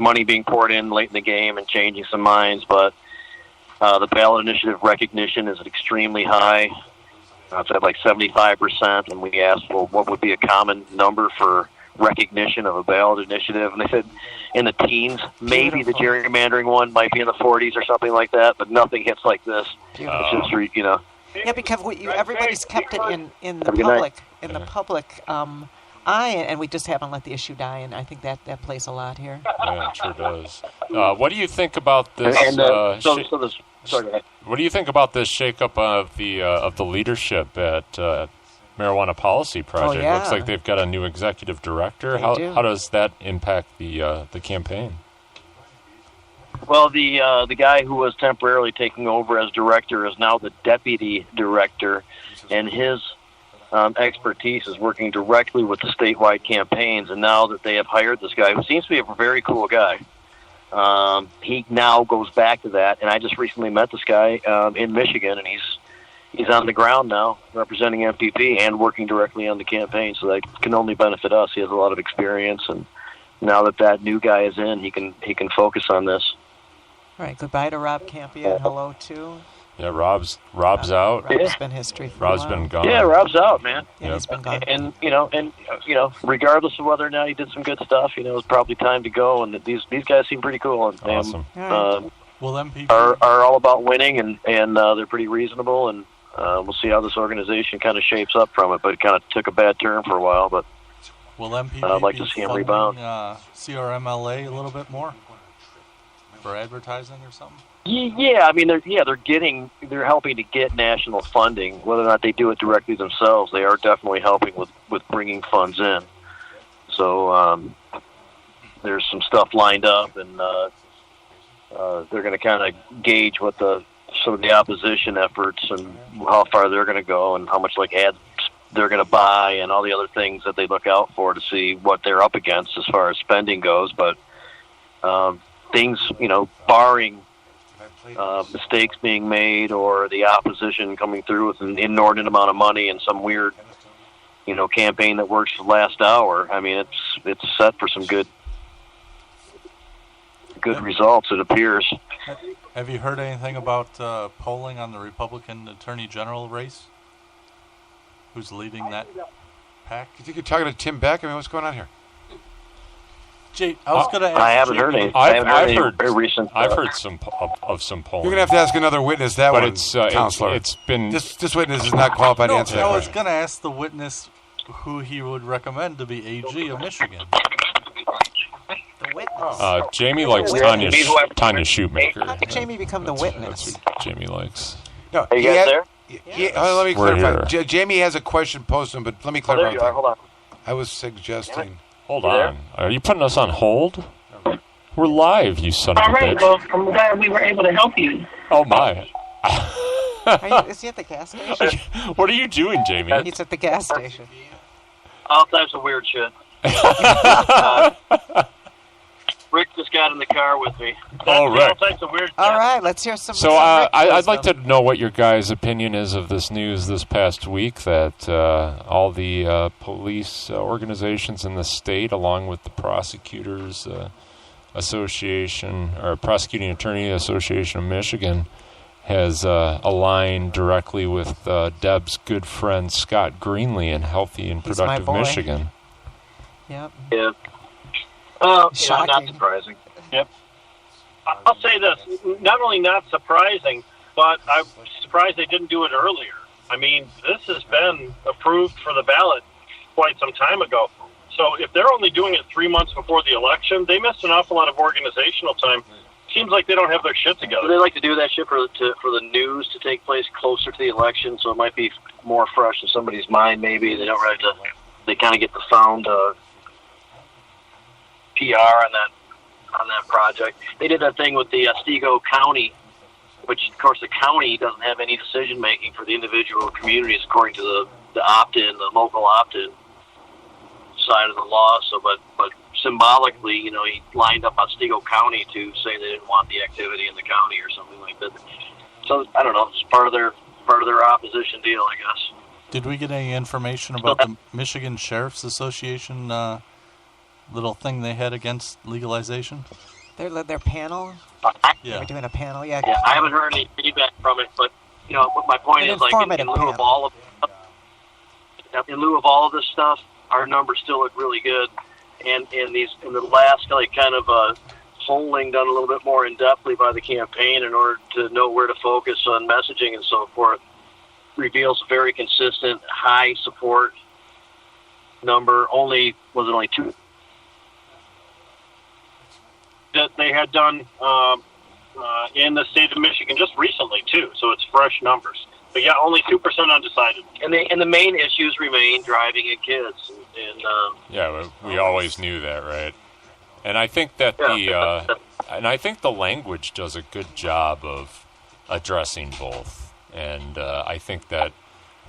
money being poured in late in the game and changing some minds, but the ballot initiative recognition is extremely high. It's at like 75%, and we asked, well, what would be a common number for recognition of a ballot initiative? And they said in the teens. Maybe the gerrymandering one might be in the 40s or something like that, but nothing hits like this. It's just, Yeah, because everybody's kept it in the public eye, and we just haven't let the issue die, and I think that plays a lot here. Yeah, it sure does. What do you think about this? What do you think about this shakeup of the leadership at Marijuana Policy Project? Oh, yeah. Looks like they've got a new executive director. How does that impact the campaign? Well, the guy who was temporarily taking over as director is now the deputy director, and his expertise is working directly with the statewide campaigns. And now that they have hired this guy, who seems to be a very cool guy, he now goes back to that. And I just recently met this guy in Michigan, and he's on the ground now representing MPP and working directly on the campaign. So that can only benefit us. He has a lot of experience, and now that new guy is in, he can focus on this. All right, goodbye to Rob Campion. Hello to. Yeah, Rob's out. Rob's been history for Rob's a while. been gone. Yeah, Rob's out, man. Yeah, he's been gone. And regardless of whether or not he did some good stuff, it's probably time to go. And these guys seem pretty cool, and awesome. Are all about winning, and they're pretty reasonable. And we'll see how this organization kind of shapes up from it. But it kind of took a bad turn for a while. But will MPP I'd like to see him rebound. CRMLA a little bit more for advertising or something? Yeah, I mean, they're helping to get national funding. Whether or not they do it directly themselves, they are definitely helping with bringing funds in. So there's some stuff lined up, and they're going to kind of gauge what some of the opposition efforts and how far they're going to go, and how much ads they're going to buy, and all the other things that they look out for to see what they're up against as far as spending goes. But things, barring mistakes being made or the opposition coming through with an inordinate amount of money and some weird, campaign that works the last hour. I mean, it's set for some good results, it appears. Have you heard anything about polling on the Republican Attorney General race? Who's leading that pack? You think you're talking to Tim Beck? I mean, what's going on here? I was going to ask. I haven't heard any. I've heard some polling. You're going to have to ask another witness that but one, Counselor. It's been this witness is not qualified to answer that I was question. going to ask the witness who he would recommend to be AG of Michigan. The witness. Jamie likes Tanya Shoemaker. How did Jamie become the witness? That's what Jamie likes. No, Are you guys there? Let me We're clarify. Jamie has a question posted, but let me clarify. There you are. Hold on. I was suggesting. Hold on. Are you putting us on hold? We're live, you son of a bitch. All right, well, I'm glad we were able to help you. Oh, my. Is he at the gas station? What are you doing, Jamie? He's at the gas station. All types of weird shit. Rick just got in the car with me. Oh, Rick. All types of weird shit. All right, let's hear some. So I'd like to know what your guys' opinion is of this news this past week that all the police organizations in the state, along with the prosecutors association or Prosecuting Attorney Association of Michigan, has aligned directly with Deb's good friend Scott Greenlee in Healthy and Productive Michigan. Yep. Yeah. Not surprising. Yep. I'll say this: not only not surprising, but I'm surprised they didn't do it earlier. I mean, this has been approved for the ballot quite some time ago. So if they're only doing it 3 months before the election, they missed an awful lot of organizational time. Seems like they don't have their shit together. They like to do that shit for the news to take place closer to the election, so it might be more fresh in somebody's mind. Maybe they don't really have to. They kind of get the sound PR on that project. They did that thing with the Otsego County, which of course the county doesn't have any decision making for the individual communities according to the opt-in, the local opt-in side of the law. So, but symbolically, he lined up Otsego County to say they didn't want the activity in the county or something like that. So I don't know. It's part of their opposition deal, I guess. Did we get any information about the Michigan Sheriff's Association little thing they had against legalization? Their panel. Yeah. We're doing a panel. Yeah. Yeah, I haven't heard any feedback from it, but what my point An is, like, in informative lieu of panel. all of this stuff, our numbers still look really good. And in the last kind of polling done a little bit more in depthly by the campaign in order to know where to focus on messaging and so forth, reveals a very consistent high support number. Only two that they had done in the state of Michigan just recently too, so it's fresh numbers. But yeah, only 2% undecided. And the main issues remain driving and kids. We always knew that, right? And I think that the language does a good job of addressing both. And I think that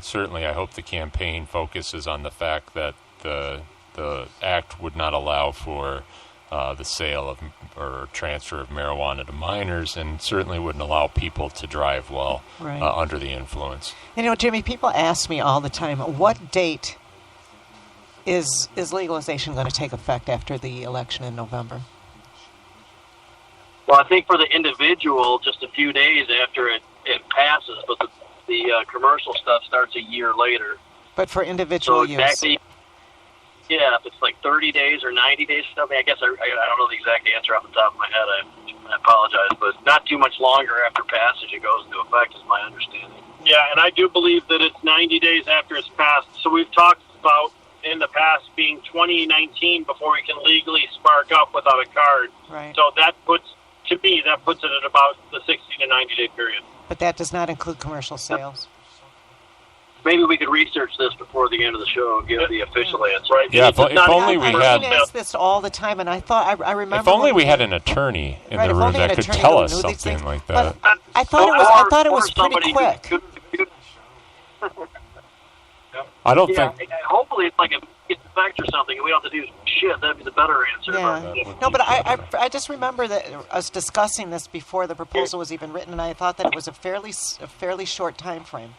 certainly, I hope the campaign focuses on the fact that the act would not allow for the sale of or transfer of marijuana to minors, and certainly wouldn't allow people to drive while under the influence. Jimmy, people ask me all the time, what date is legalization going to take effect after the election in November? Well, I think for the individual, just a few days after it passes, but the commercial stuff starts a year later. But for individual use? Yeah, if it's like 30 days or 90 days or something, I guess I don't know the exact answer off the top of my head. I apologize, but not too much longer after passage it goes into effect is my understanding. Yeah, and I do believe that it's 90 days after it's passed. So we've talked about in the past being 2019 before we can legally spark up without a card. Right. So that puts it at about the 60 to 90 day period. But that does not include commercial sales. Maybe we could research this before the end of the show and give the official answer. Right. Yeah, if only we had. I ask this all the time, and I remember. If only we had an attorney in the room that could tell us something like that. But I thought it was pretty quick. I don't think. Hopefully, it's like a effect or something, and we don't have to do shit. That'd be the better answer. Yeah. No, but I just remember that us discussing this before the proposal was even written, and I thought that it was a fairly short time frame.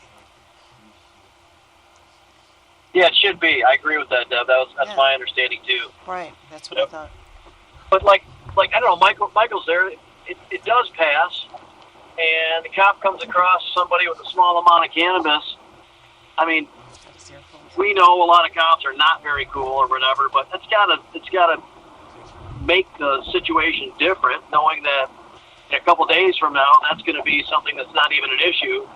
Yeah, it should be. I agree with that, Deb. That's my understanding too. Right, that's what I thought. But like I don't know, Michael's there. It does pass, and the cop comes across somebody with a small amount of cannabis. I mean, we know a lot of cops are not very cool or whatever, but it's gotta make the situation different, knowing that in a couple days from now, that's going to be something that's not even an issue.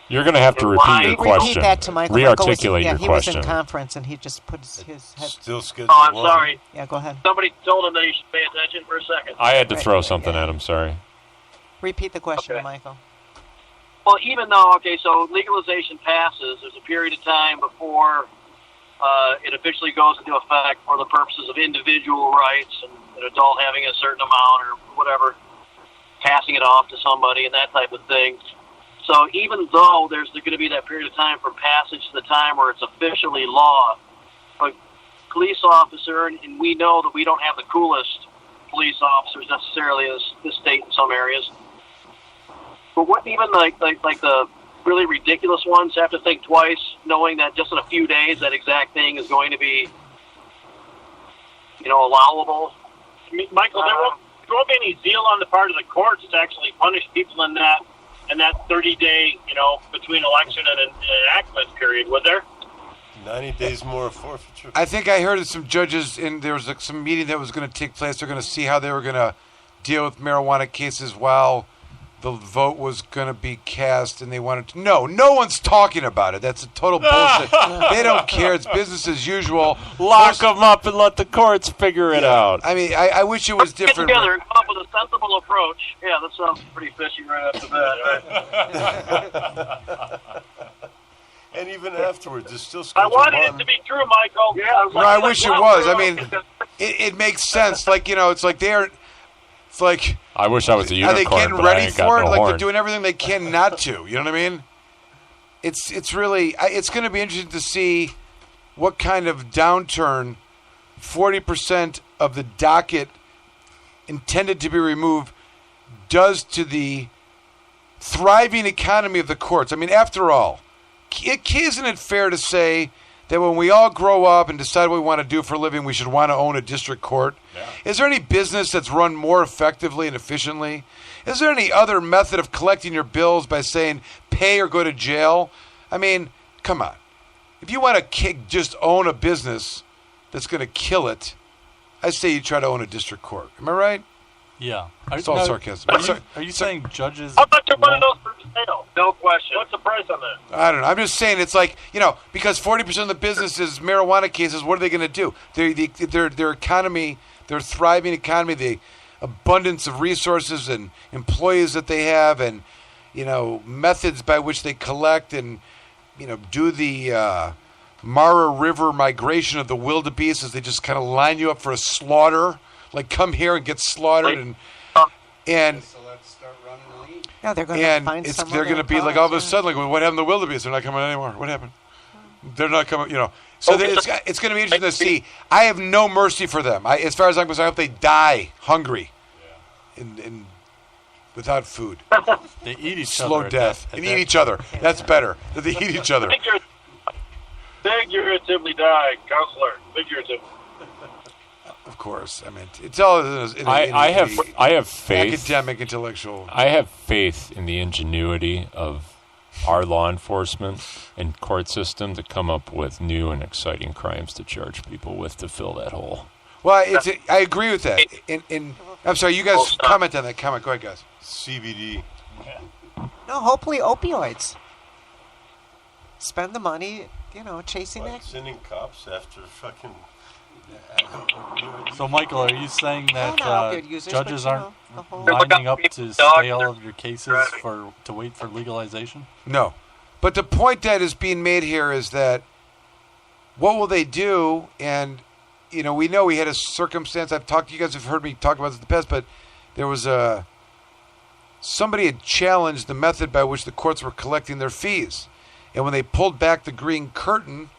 You're going to have to repeat your question. Repeat that to Michael. Re-articulate your question. He was in conference, and he just put his head... Still scheduled. Oh, I'm sorry. Yeah, go ahead. Somebody told him that he should pay attention for a second. I had to throw something at him, sorry. Repeat the question, Michael. Well, even though, so legalization passes, there's a period of time before it officially goes into effect for the purposes of individual rights and an adult having a certain amount or whatever, passing it off to somebody and that type of thing. So even though there's going to be that period of time from passage to the time where it's officially law, a police officer, and we know that we don't have the coolest police officers necessarily in this state in some areas, but what even like the really ridiculous ones have to think twice, knowing that just in a few days that exact thing is going to be, allowable. Michael, there won't be any zeal on the part of the courts to actually punish people in that 30-day, between election and an enactment period, would there? 90 days more of forfeiture. I think I heard of some judges, and there was some meeting that was going to take place. They're going to see how they were going to deal with marijuana cases while the vote was going to be cast, and they wanted to. No one's talking about it. That's a total bullshit. They don't care. It's business as usual. Lock them up and let the courts figure it out. I mean, I wish it was different. Get together and come up with a sensible approach. Yeah, that sounds pretty fishy right off the bat. Right? And even afterwards, it's still I scheduled wanted it to be true, Michael. Yeah, I wish it was. I mean, it makes sense. Like, it's like they're... It's like... I wish I was a unicorn, are they getting but ready I ain't for got it? no Like, horn. they're doing everything they can not to. You know what I mean? It's really... It's going to be interesting to see what kind of downturn 40% of the docket intended to be removed does to the thriving economy of the courts. I mean, after all, isn't it fair to say that when we all grow up and decide what we want to do for a living, we should want to own a district court? Yeah. Is there any business that's run more effectively and efficiently? Is there any other method of collecting your bills by saying pay or go to jail? I mean, come on. If you want to just own a business that's going to kill it, I say you try to own a district court. Am I right? Yeah. It's all sarcasm. Are you saying judges? How much are one of those for sale? No question. What's the price on that? I don't know. I'm just saying it's like, because 40% of the business is marijuana cases, what are they going to do? Their economy, their thriving economy, the abundance of resources and employees that they have and, methods by which they collect and, do the Mara River migration of the wildebeest as they just kind of line you up for a slaughter. Like, come here and get slaughtered and So let's start running lean. Yeah, they're going to find they're going to be like all of a sudden, like, what happened to the wildebeest? They're not coming anymore. What happened? They're not coming, So it's going to be interesting to see. I have no mercy for them. As far as I'm concerned, I hope they die hungry and without food. They eat each Slow other. death. And eat each other. That's better. That they eat each other. Figuratively die, counselor. Figuratively. Of course. I mean, it's all I have faith. Academic, intellectual. I have faith in the ingenuity of our law enforcement and court system to come up with new and exciting crimes to charge people with to fill that hole. Well, I agree with that. I'm sorry, you guys comment on that. Go ahead, guys. CBD. No, hopefully opioids. Spend the money, chasing that. Sending cops after fucking. So, Michael, are you saying that opioid users, judges but, aren't the whole- lining up to stay all of your cases to wait for legalization? No. But the point that is being made here is that what will they do? And, we know we had a circumstance. You guys have heard me talk about this in the past, but there was somebody had challenged the method by which the courts were collecting their fees. And when they pulled back the green curtain,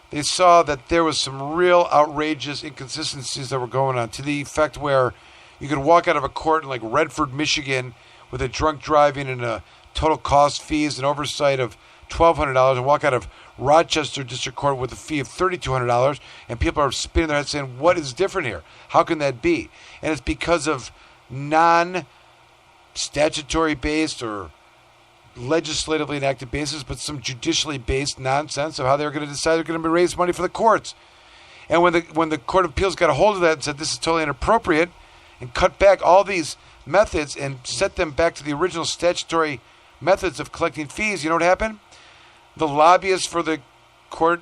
they saw that there was some real outrageous inconsistencies that were going on, to the effect where you could walk out of a court in like Redford, Michigan with a drunk driving and a total cost fees and oversight of $1,200 and walk out of Rochester District Court with a fee of $3,200, and people are spinning their heads saying, what is different here? How can that be? And it's because of non-statutory based or legislatively enacted basis, but some judicially based nonsense of how they're going to decide they're going to raise money for the courts. And when the Court of Appeals got a hold of that and said this is totally inappropriate and cut back all these methods and set them back to the original statutory methods of collecting fees, you know what happened? The lobbyists for the court,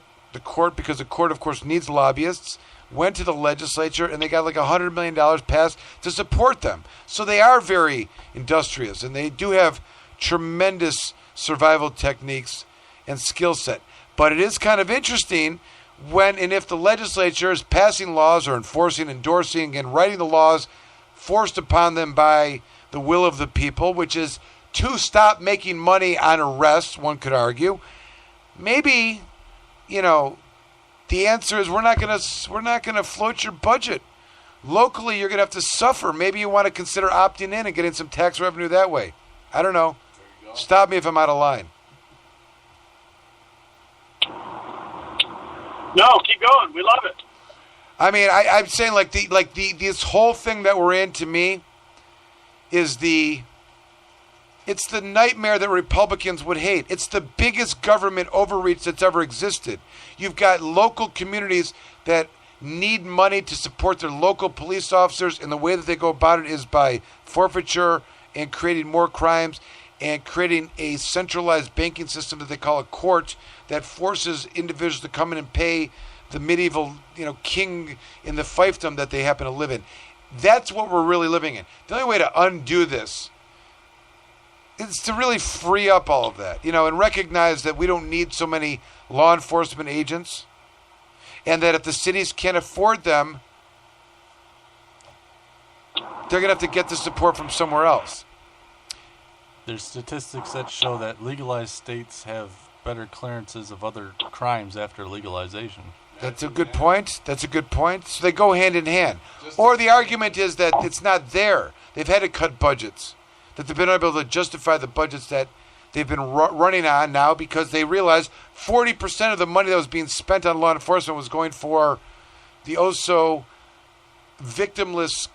because the court, of course, needs lobbyists, went to the legislature and they got like $100 million passed to support them. So they are very industrious and they do have tremendous survival techniques and skill set. But it is kind of interesting when and if the legislature is passing laws or enforcing, endorsing, and writing the laws forced upon them by the will of the people, which is to stop making money on arrests, one could argue. Maybe, the answer is we're not going to float your budget. Locally, you're going to have to suffer. Maybe you want to consider opting in and getting some tax revenue that way. I don't know. Stop me if I'm out of line. No, keep going. We love it. I mean, I'm saying this whole thing that we're in, to me, is it's the nightmare that Republicans would hate. It's the biggest government overreach that's ever existed. You've got local communities that need money to support their local police officers, and the way that they go about it is by forfeiture and creating more crimes and creating a centralized banking system that they call a court that forces individuals to come in and pay the medieval, king in the fiefdom that they happen to live in. That's what we're really living in. The only way to undo this is to really free up all of that, and recognize that we don't need so many law enforcement agents, and that if the cities can't afford them, they're going to have to get the support from somewhere else. There's statistics that show that legalized states have better clearances of other crimes after legalization. That's a good point. So they go hand in hand. Or the argument is that it's not there. They've had to cut budgets. That they've been able to justify the budgets that they've been running on now because they realized 40% of the money that was being spent on law enforcement was going for the victimless